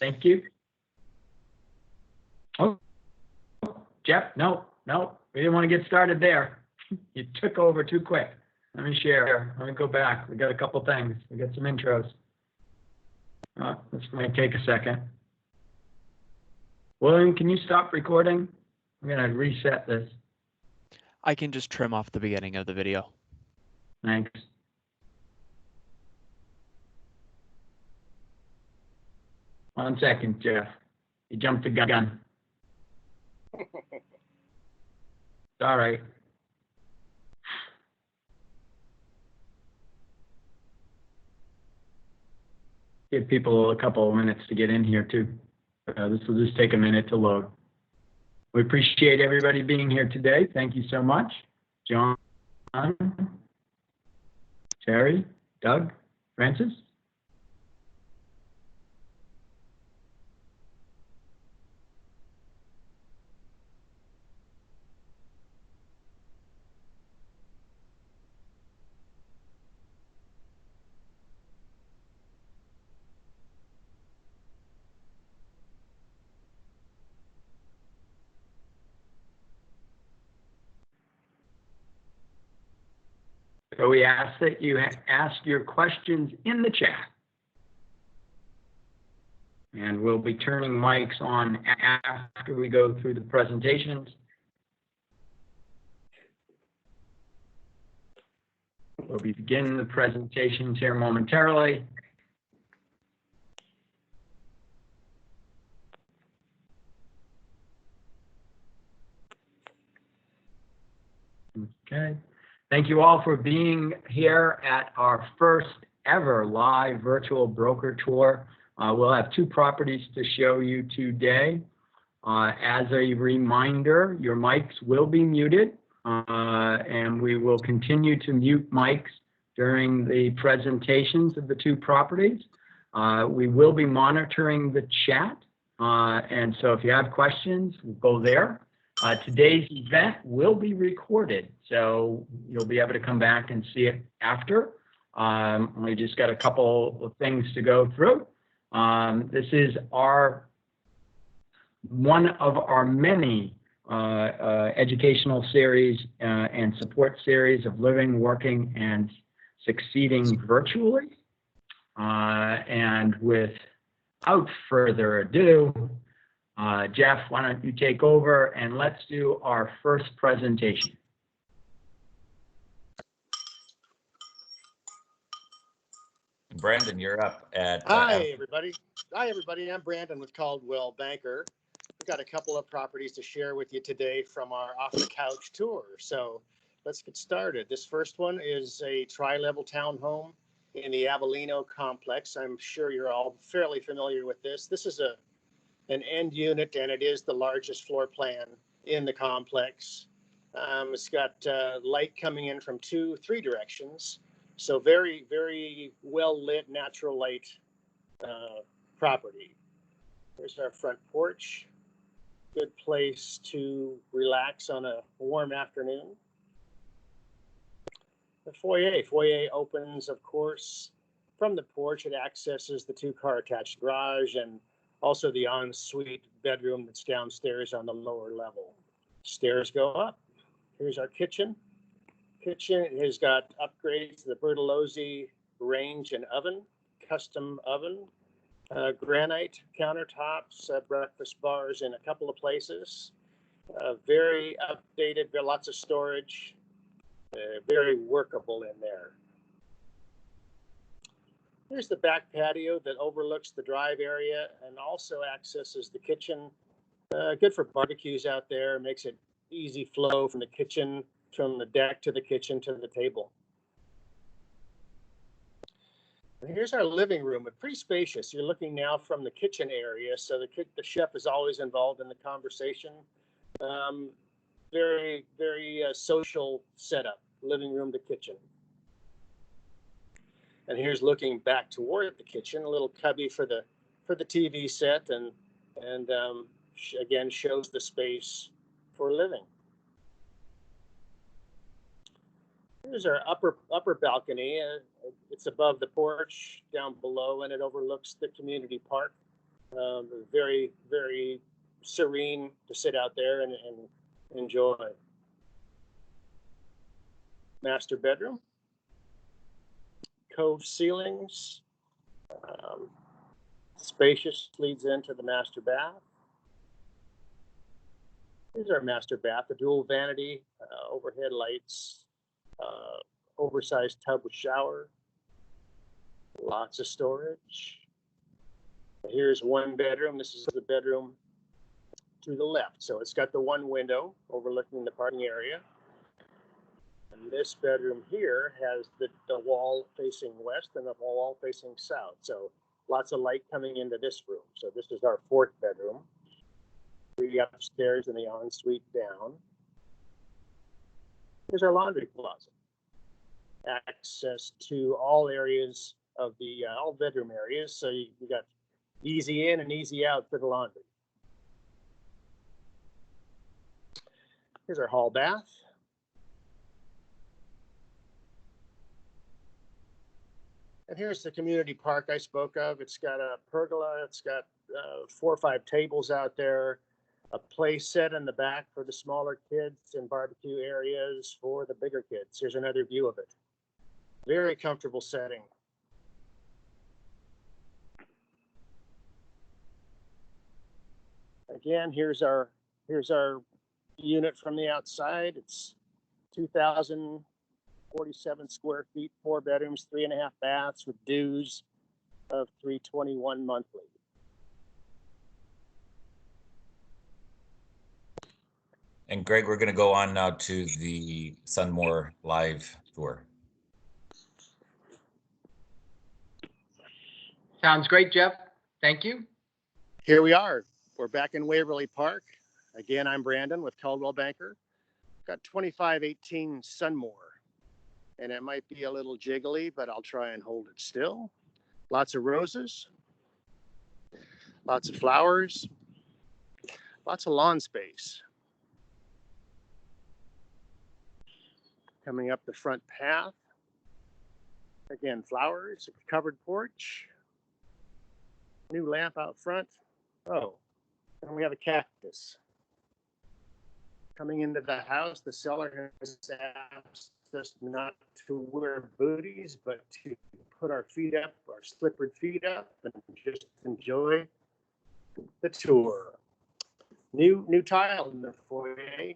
Thank you. Oh, Jeff, no, we didn't want to get started there. You took over too quick. Let me share. Let me go back. We got a couple things. We got some intros. This might take a second. William, can you stop recording? I'm going to reset this. I can just trim off the beginning of the video. Thanks. One second, Jeff. You jumped the gun. It's all right. Give people a couple of minutes to get in here too. This will just take a minute to load. We appreciate everybody being here today. Thank you so much. John, Terry, Doug, Francis. So we ask that you ask your questions in the chat. And we'll be turning mics on after we go through the presentations. We'll be beginning the presentations here momentarily. Okay. Thank you all for being here at our first ever live virtual broker tour. We'll have two properties to show you today. As a reminder, your mics will be muted, and we will continue to mute mics during the presentations of the two properties. We will be monitoring the chat, and so if you have questions, go there. Today's event will be recorded, so you'll be able to come back and see it after. We just got a couple of things to go through. This is one of our many educational series and support series of living, working, and succeeding virtually. And without further ado, Jeff, why don't you take over and let's do our first presentation. Brandon, you're up at. Hi, everybody. I'm Brandon with Caldwell Banker. We've got a couple of properties to share with you today from our off the couch tour. So let's get started. This first one is a tri-level townhome in the Avellino complex. I'm sure you're all fairly familiar with this. This is an end unit, and it is the largest floor plan in the complex. It's got light coming in from three directions. So very, very well lit natural light property. Here's our front porch. Good place to relax on a warm afternoon. The foyer opens, of course, from the porch. It accesses the two-car attached garage and also the ensuite bedroom that's downstairs on the lower level. Stairs go up. Here's our kitchen. Kitchen has got upgrades to the Bertolozzi range and oven, custom oven, granite countertops, breakfast bars in a couple of places. Very updated, lots of storage, very workable in there. Here's the back patio that overlooks the drive area and also accesses the kitchen. Good for barbecues out there, makes it easy flow from the kitchen, from the deck to the kitchen to the table. And here's our living room, but pretty spacious. You're looking now from the kitchen area, so the chef is always involved in the conversation. Very, very social setup, living room to kitchen. And here's looking back toward the kitchen, a little cubby for the TV set, and again shows the space for living. Here's our upper balcony. It's above the porch down below, and it overlooks the community park. Very, very serene to sit out there and enjoy. Master bedroom, cove ceilings, um, spacious, leads into the master bath. Here's our master bath, a dual vanity, overhead lights, oversized tub with shower, lots of storage. Here's one bedroom. This is the bedroom to the left. So it's got the one window overlooking the parking area. And this bedroom here has the wall facing west and the wall facing south. So lots of light coming into this room. So this is our fourth bedroom. 3 upstairs and the ensuite down. Here's our laundry closet. Access to all areas of the all bedroom areas. So you got easy in and easy out for the laundry. Here's our hall bath. And here's the community park I spoke of. It's got a pergola. It's got 4 or 5 tables out there, a play set in the back for the smaller kids and barbecue areas for the bigger kids. Here's another view of it. Very comfortable setting. Again, here's our unit from the outside. It's 2,047 square feet, 4 bedrooms, 3.5 baths with dues of $321 monthly. And Greg, we're going to go on now to the Sunmore live tour. Sounds great, Jeff. Thank you. Here we are. We're back in Waverly Park. Again, I'm Brandon with Caldwell Banker. Got 2518 Sunmore. And it might be a little jiggly, but I'll try and hold it still. Lots of roses. Lots of flowers. Lots of lawn space. Coming up the front path. Again, flowers, a covered porch. New lamp out front. Oh, and we have a cactus. Coming into the house, the seller has asked us not to wear booties, but to put our feet up, our slippered feet up, and just enjoy the tour. New tile in the foyer.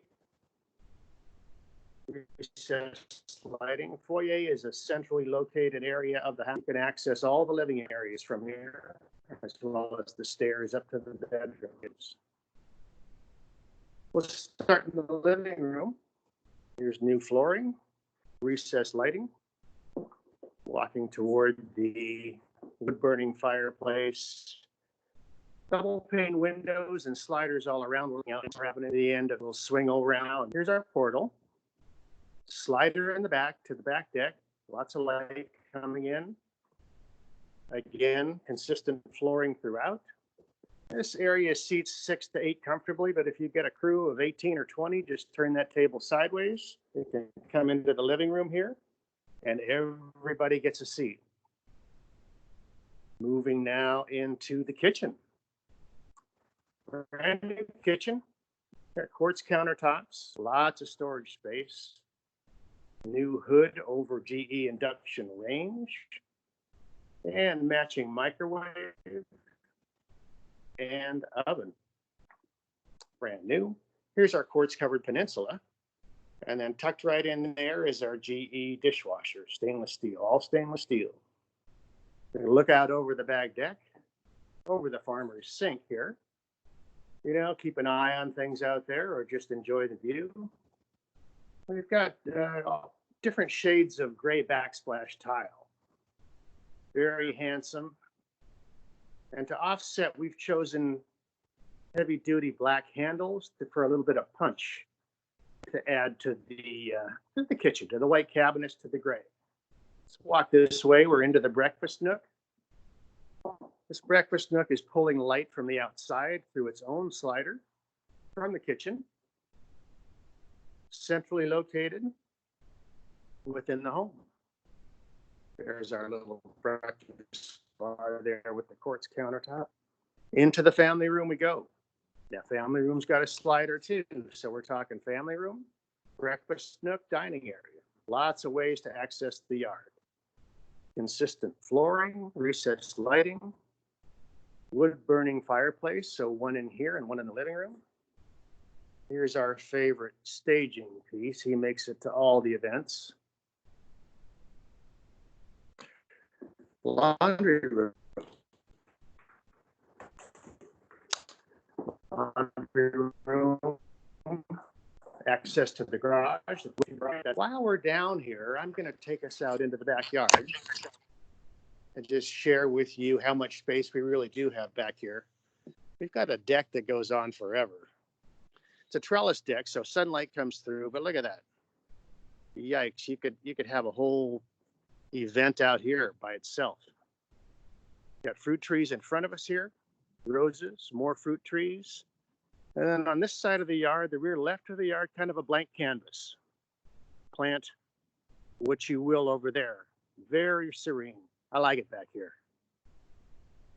Recessed lighting. Foyer is a centrally located area of the house. You can access all the living areas from here, as well as the stairs up to the bedrooms. We'll start in the living room. Here's new flooring, recessed lighting. Walking toward the wood-burning fireplace. Double pane windows and sliders all around. Looking out at the end, it will swing around. Here's our portal. Slider in the back to the back deck. Lots of light coming in. Again, consistent flooring throughout. This area seats 6 to 8 comfortably, but if you get a crew of 18 or 20, just turn that table sideways. You can come into the living room here, and everybody gets a seat. Moving now into the kitchen. Brand new kitchen. Got quartz countertops, lots of storage space. New hood over GE induction range. And matching microwave and oven. Brand new. Here's our quartz covered peninsula. And then tucked right in there is our GE dishwasher, stainless steel, all stainless steel. We can look out over the back deck, over the farmer's sink here. You know, keep an eye on things out there or just enjoy the view. We've got different shades of gray backsplash tile. Very handsome. And to offset, we've chosen heavy duty black handles for a little bit of punch to add to the kitchen, to the white cabinets, to the gray. Let's walk this way. We're into the breakfast nook. This breakfast nook is pulling light from the outside through its own slider from the kitchen. Centrally located within the home. There's our little breakfast bar there with the quartz countertop. Into the family room we go. Now, family room's got a slider too, so we're talking family room, breakfast nook, dining area. Lots of ways to access the yard. Consistent flooring, recessed lighting, wood-burning fireplace, so one in here and one in the living room. Here's our favorite staging piece. He makes it to all the events. Laundry room. Laundry room. Access to the garage. While we're down here, I'm going to take us out into the backyard and just share with you how much space we really do have back here. We've got a deck that goes on forever. It's a trellis deck, so sunlight comes through, but look at that. Yikes, you could have a whole event out here by itself. Got fruit trees in front of us here, roses, more fruit trees. And then on this side of the yard, the rear left of the yard, kind of a blank canvas. Plant what you will over there. Very serene. I like it back here.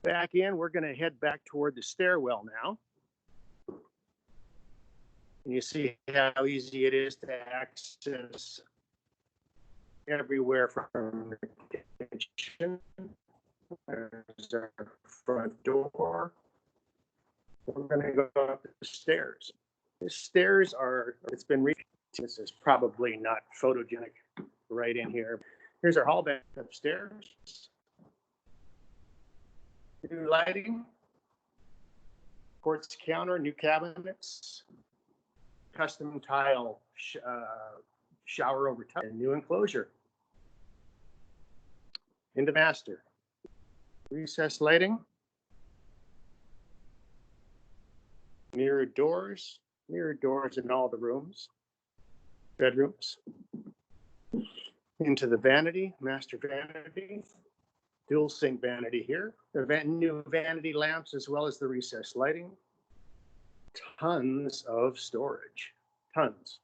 Back in, we're going to head back toward the stairwell now. And you see how easy it is to access everywhere from the kitchen. There's our front door. We're going to go up the stairs. The stairs it's been reached. This is probably not photogenic right in here. Here's our hall back upstairs. New lighting, quartz counter, new cabinets, custom tile shower over tub, and new enclosure. Into master. Recessed lighting. Mirrored doors in all the rooms, bedrooms. Into the vanity, master vanity, dual sink vanity here. The new vanity lamps as well as the recessed lighting. Tons of storage, tons.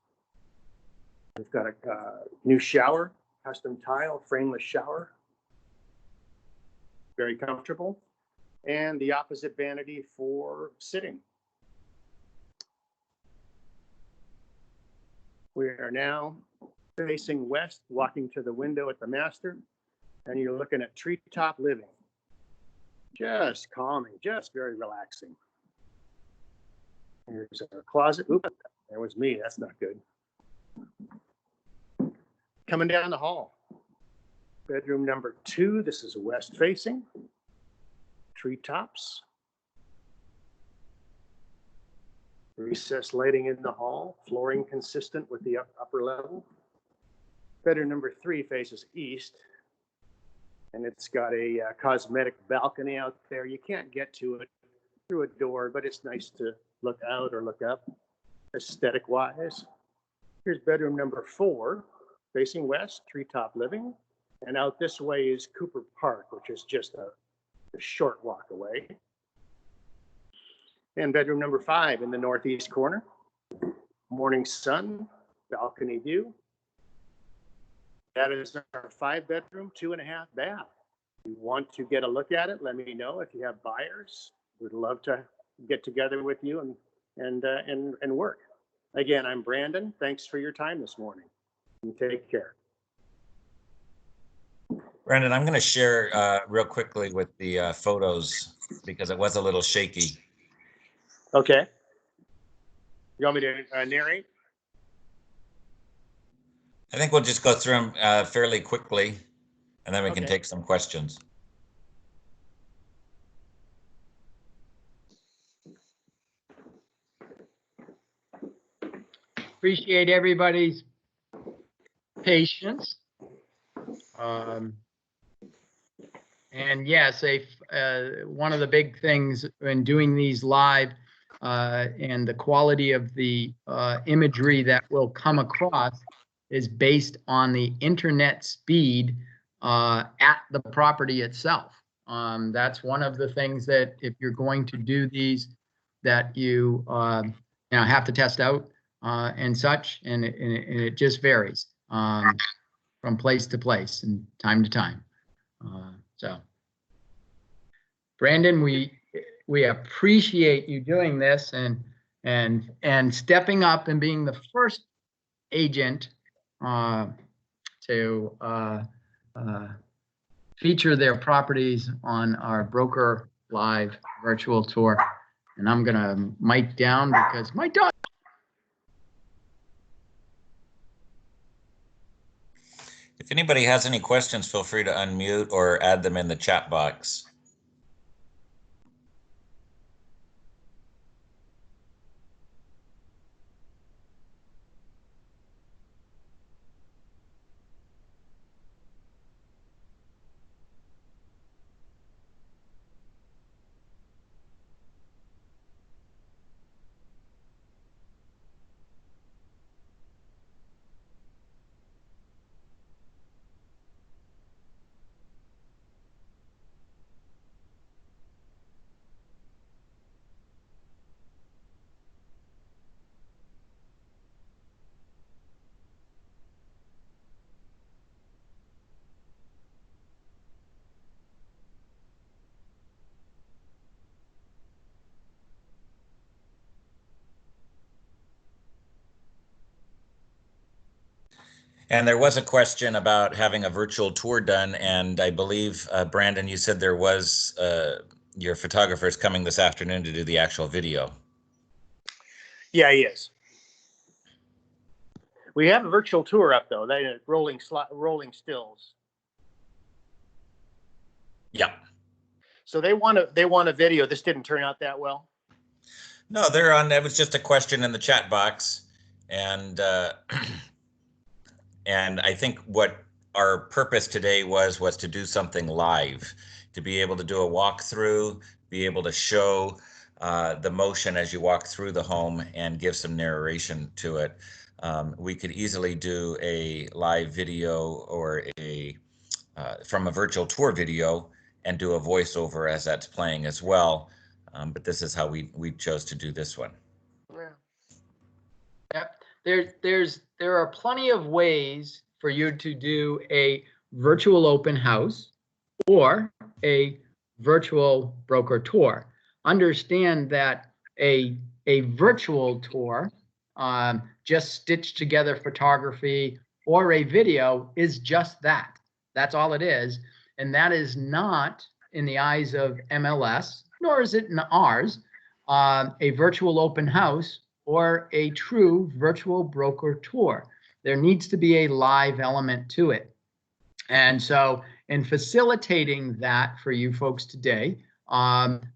We've got a new shower, custom tile, frameless shower. Very comfortable. And the opposite vanity for sitting. We are now facing west, walking to the window at the master, and you're looking at treetop living. Just calming, just very relaxing. Here's our closet. Oop, there was me. That's not good. Coming down the hall. Bedroom number 2. This is west facing. Treetops. Recessed lighting in the hall. Flooring consistent with the upper level. Bedroom number 3 faces east. And it's got a cosmetic balcony out there. You can't get to it through a door, but it's nice to look out or look up, aesthetic wise. Here's bedroom number 4, facing west, treetop living. And out this way is Cooper Park, which is just a short walk away. And bedroom number 5 in the northeast corner. Morning sun, balcony view. That is our 5-bedroom, 2.5 bath. If you want to get a look at it, let me know. If you have buyers, we'd love to get together with you and work. Again, I'm Brandon. Thanks for your time this morning. And take care. Brandon, I'm going to share real quickly with the photos because it was a little shaky. Okay. You want me to narrate? I think we'll just go through them fairly quickly, and then we can take some questions. Appreciate everybody's patience. And yes, one of the big things in doing these live and the quality of the imagery that will come across is based on the internet speed at the property itself. That's one of the things that if you're going to do these, that you have to test out and such, and it just varies from place to place and time to time. So, Brandon, we appreciate you doing this and stepping up and being the first agent to feature their properties on our Broker Live virtual tour. And I'm gonna mic down because my dog. If anybody has any questions, feel free to unmute or add them in the chat box. And there was a question about having a virtual tour done, and I believe, Brandon, you said there was your photographer's coming this afternoon to do the actual video. Yeah, he is. We have a virtual tour up though. They rolling stills. Yeah. So they want a video. This didn't turn out that well. No, they're on. That was just a question in the chat box, and and I think what our purpose today was to do something live, to be able to do a walkthrough, be able to show the motion as you walk through the home and give some narration to it. We could easily do a live video or a from a virtual tour video and do a voiceover as that's playing as well. But this is how we chose to do this one. Yep. There are plenty of ways for you to do a virtual open house or a virtual broker tour. Understand that a virtual tour, just stitched together photography or a video, is just that. That's all it is. And that is not, in the eyes of MLS, nor is it in ours, a virtual open house or a true virtual broker tour. There needs to be a live element to it. And so in facilitating that for you folks today,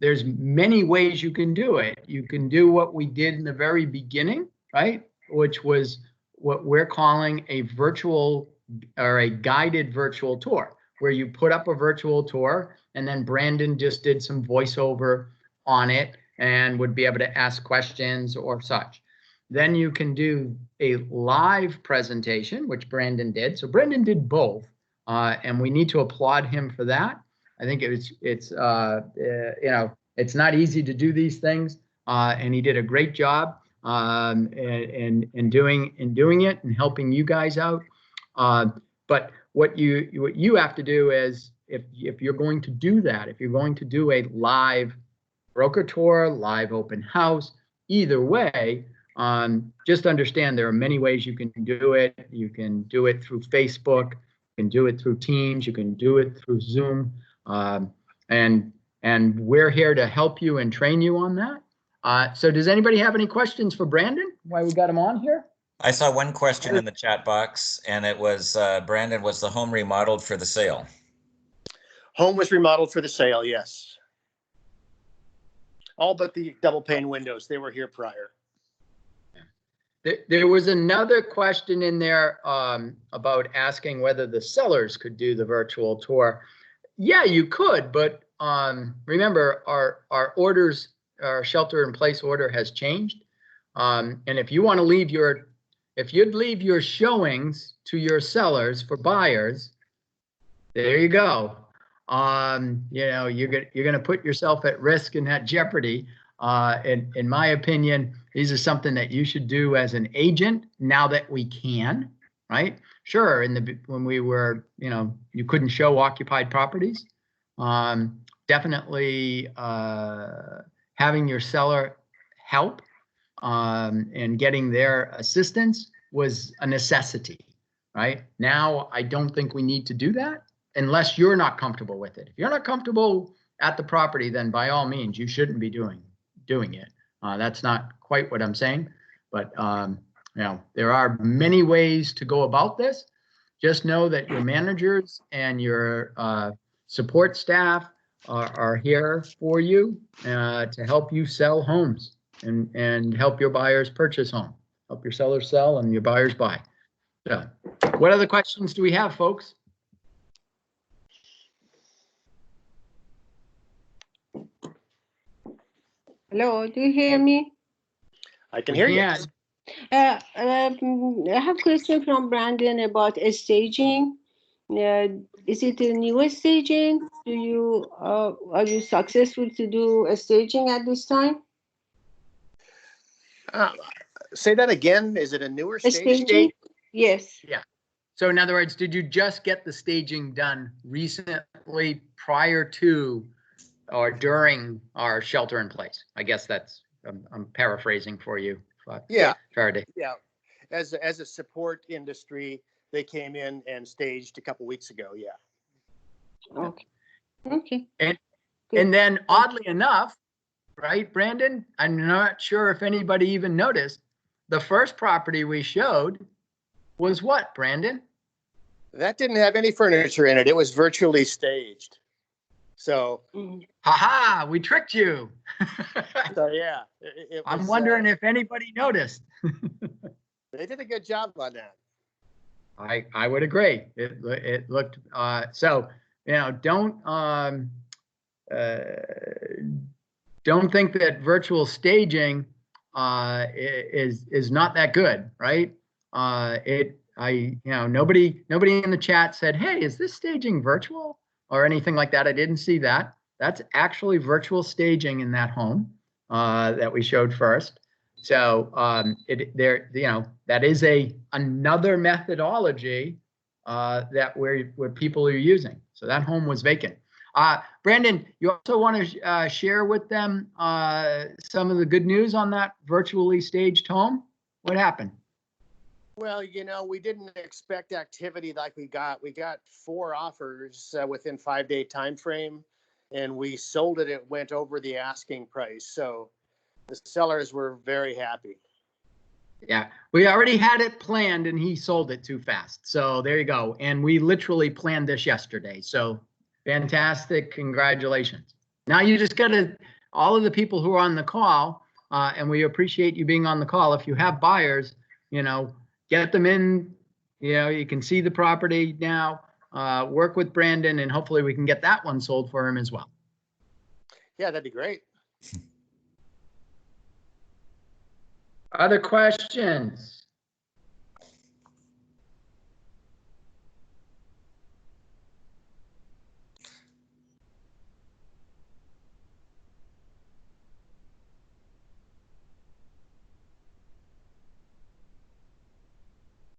there's many ways you can do it. You can do what we did in the very beginning, right? Which was what we're calling a virtual or a guided virtual tour, where you put up a virtual tour and then Brandon just did some voiceover on it and would be able to ask questions or such. Then you can do a live presentation, which Brandon did. So Brandon did both, and we need to applaud him for that. I think it's you know, it's not easy to do these things, and he did a great job in doing it and helping you guys out. But what you have to do is, if you're going to do that, if you're going to do a live broker tour, live open house, either way, just understand there are many ways you can do it. You can do it through Facebook, you can do it through Teams, you can do it through Zoom, and we're here to help you and train you on that. So does anybody have any questions for Brandon while we got him on here? I saw one question in the chat box, and it was, Brandon, was the home remodeled for the sale? Home was remodeled for the sale, yes. All but the double pane windows. They were here prior. There was another question in there about asking whether the sellers could do the virtual tour. Yeah, you could, but remember, our orders, our shelter in place order has changed. And if you want to leave if you'd leave your showings to your sellers for buyers, there you go. You know, you're gonna put yourself at risk and at jeopardy. In my opinion, these are something that you should do as an agent now that we can, right? Sure, when we were, you know, you couldn't show occupied properties, definitely having your seller help and getting their assistance was a necessity, right? Now, I don't think we need to do that unless you're not comfortable with it. If you're not comfortable at the property, then by all means, you shouldn't be doing it. That's not quite what I'm saying, but you know, there are many ways to go about this. Just know that your managers and your support staff are here for you to help you sell homes and help your buyers purchase home, help your sellers sell and your buyers buy. So, what other questions do we have, folks? Hello, do you hear me? I can hear you. I have a question from Brandon about staging. Is it a new staging? Do you are you successful to do a staging at this time? Say that again. Is it a newer A stage? staging? Yes. Yeah. So in other words, did you just get the staging done recently prior to or during our shelter in place? I guess that's, I'm paraphrasing for you. Yeah. Faraday. Yeah. As a support industry, they came in and staged a couple weeks ago. Yeah. Okay. Okay. And then oddly enough, right, Brandon, I'm not sure if anybody even noticed, the first property we showed was what, Brandon? That didn't have any furniture in it. It was virtually staged. So, haha, we tricked you. so yeah, I'm wondering if anybody noticed. They did a good job on that. I would agree. It looked so, you know, don't think that virtual staging is not that good, right? You know, nobody in the chat said, hey, is this staging virtual or anything like that? I didn't see that. That's actually virtual staging in that home that we showed first. So you know, that is another methodology that where people are using. So that home was vacant. Brandon, you also want to share with them some of the good news on that virtually staged home? What happened? Well, you know, we didn't expect activity like we got. We got 4 offers within 5-day time frame, and we sold it. It went over the asking price. So the sellers were very happy. Yeah, we already had it planned and he sold it too fast. So there you go. And we literally planned this yesterday. So fantastic. Congratulations. Now you just got to, all of the people who are on the call, and we appreciate you being on the call. If you have buyers, you know, get them in, you know, you can see the property now, work with Brandon, and hopefully we can get that one sold for him as well. Yeah, that'd be great. Other questions?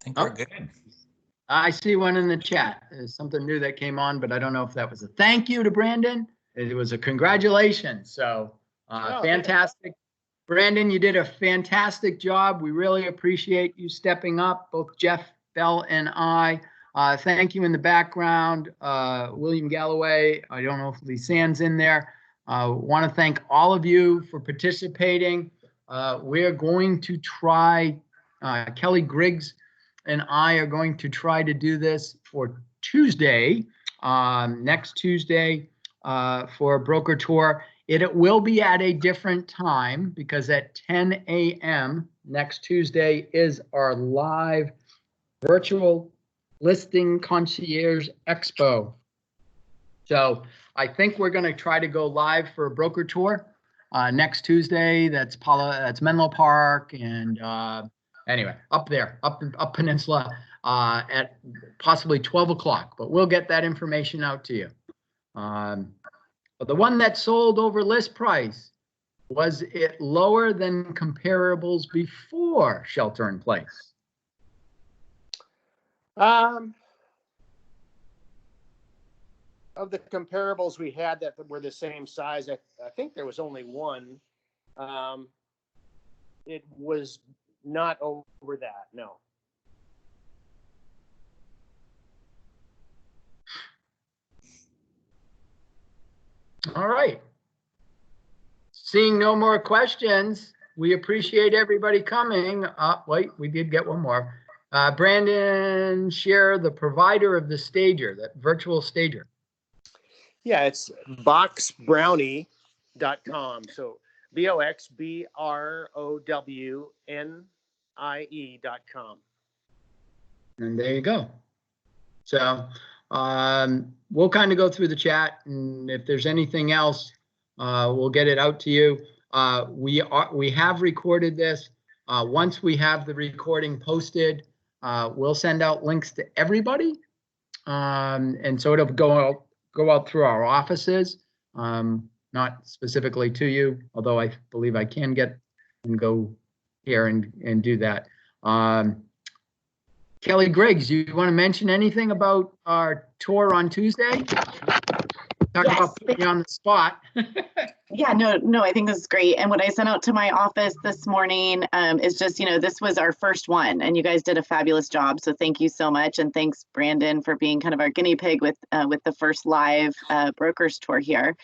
I think we're good. I see one in the chat. There's something new that came on, but I don't know if that was a thank you to Brandon. It was a congratulations. So fantastic. Brandon, you did a fantastic job. We really appreciate you stepping up, both Jeff Bell and I. Thank you in the background, William Galloway. I don't know if Lee Sand's in there. Want to thank all of you for participating. We're going to try, Kelly Griggs and I are going to try to do this for Tuesday, next Tuesday, for a broker tour. It will be at a different time because at 10 a.m. next Tuesday is our live virtual listing concierge expo. So I think we're going to try to go live for a broker tour next Tuesday. That's Menlo Park and anyway, up there, up peninsula at possibly 12 o'clock. But we'll get that information out to you. But the one that sold over list price, was it lower than comparables before shelter in place? Of the comparables we had that were the same size, I think there was only one. It was not over that, no. All right. Seeing no more questions, we appreciate everybody coming. Wait, we did get one more. Brandon Scheer, the provider of the stager, that virtual stager. Yeah, it's boxbrownie.com. So BOXBROWNIE.com. And there you go. So we'll kind of go through the chat, and if there's anything else, we'll get it out to you. We have recorded this. Once we have the recording posted, we'll send out links to everybody, and so it'll go out through our offices, not specifically to you, although I believe I can get and go here and do that. Kelly Griggs, do you want to mention anything about our tour on Tuesday? Talk about putting you on the spot. Yeah, no, I think this is great. And what I sent out to my office this morning is just, this was our first one, and you guys did a fabulous job. So thank you so much. And thanks, Brandon, for being kind of our guinea pig with the first live brokers tour here.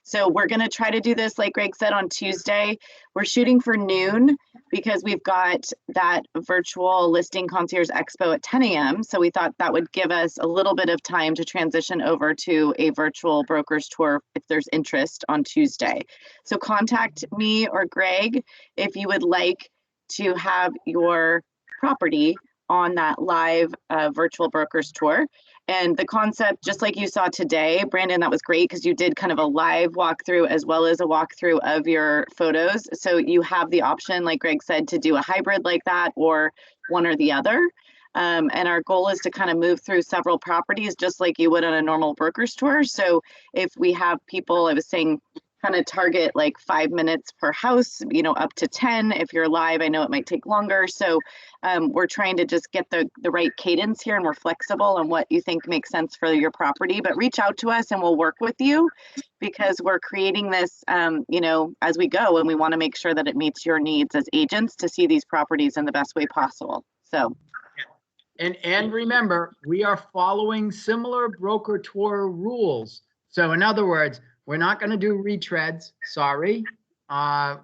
So we're going to try to do this, like Greg said, on Tuesday. We're shooting for noon because we've got that virtual listing concierge expo at 10 a.m. So we thought that would give us a little bit of time to transition over to a virtual brokers tour if there's interest on Tuesday. So contact me or Greg if you would like to have your property on that live virtual brokers tour. And the concept, just like you saw today, Brandon, that was great because you did kind of a live walkthrough as well as a walkthrough of your photos. So you have the option, like Greg said, to do a hybrid like that or one or the other. And our goal is to kind of move through several properties just like you would on a normal broker's tour. So if we have people, I was saying, kind of target like 5 minutes per house, up to 10. If you're live, I know it might take longer. So we're trying to just get the right cadence here, and we're flexible on what you think makes sense for your property. But reach out to us and we'll work with you because we're creating this, as we go, and we want to make sure that it meets your needs as agents to see these properties in the best way possible. So. And remember, we are following similar broker tour rules. So in other words, we're not going to do retreads. Sorry.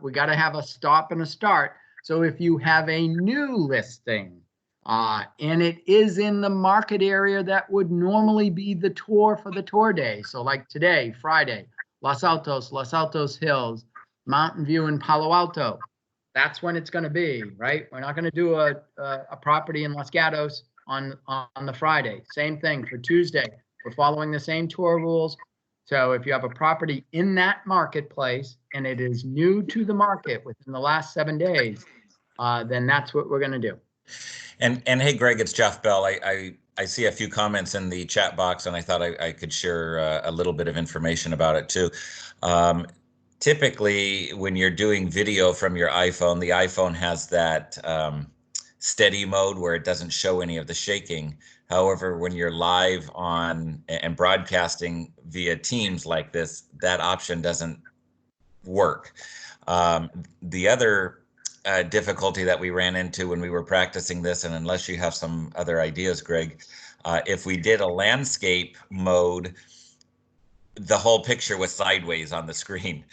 We got to have a stop and a start. So if you have a new listing and it is in the market area that would normally be the tour for the tour day. So like today, Friday, Los Altos Hills, Mountain View and Palo Alto. That's when it's going to be, right? We're not going to do a property in Los Gatos on the Friday. Same thing for Tuesday. We're following the same tour rules. So if you have a property in that marketplace and it is new to the market within the last 7 days, then that's what we're going to do. And hey, Greg, it's Jeff Bell. I see a few comments in the chat box, and I thought I could share a little bit of information about it too. Typically, when you're doing video from your iPhone, the iPhone has that steady mode where it doesn't show any of the shaking. However, when you're live on and broadcasting via Teams like this, that option doesn't work. The other difficulty that we ran into when we were practicing this, and unless you have some other ideas, Greg, if we did a landscape mode, the whole picture was sideways on the screen.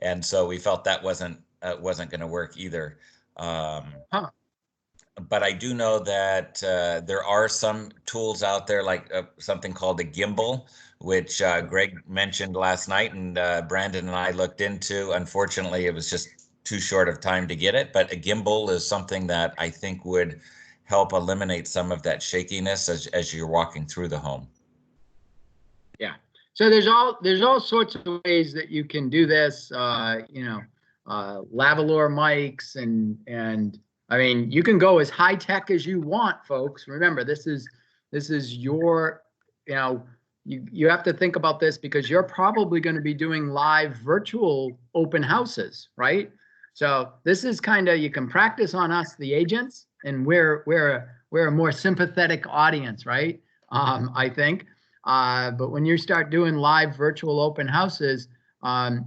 And so we felt that wasn't going to work either. But I do know that there are some tools out there, like something called a gimbal, which Greg mentioned last night, and Brandon and I looked into. Unfortunately, it was just too short of time to get it. But a gimbal is something that I think would help eliminate some of that shakiness as you're walking through the home. Yeah. So there's all sorts of ways that you can do this. Lavalier mics and I mean, you can go as high tech as you want, folks. Remember, this is your, you have to think about this because you're probably going to be doing live virtual open houses, right? So this is kind of, you can practice on us, the agents, and we're a more sympathetic audience, right? I think. But when you start doing live virtual open houses,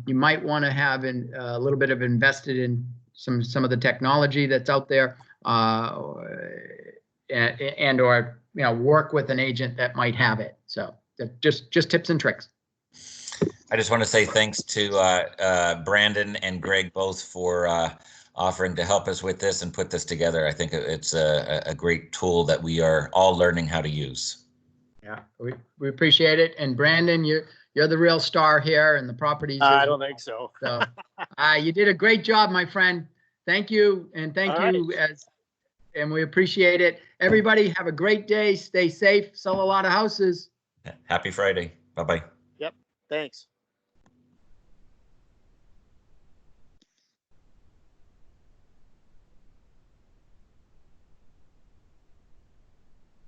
you might want to have a little bit of invested in some of the technology that's out there, and or work with an agent that might have it. So just tips and tricks. I just want to say thanks to Brandon and Greg both for offering to help us with this and put this together. I think it's a great tool that we are all learning how to use. Yeah, we appreciate it. And Brandon, you're the real star here, and the properties. I don't think so. So you did a great job, my friend. Thank you, and thank you and we appreciate it. Everybody have a great day. Stay safe. Sell a lot of houses. Happy Friday. Bye-bye. Yep. Thanks.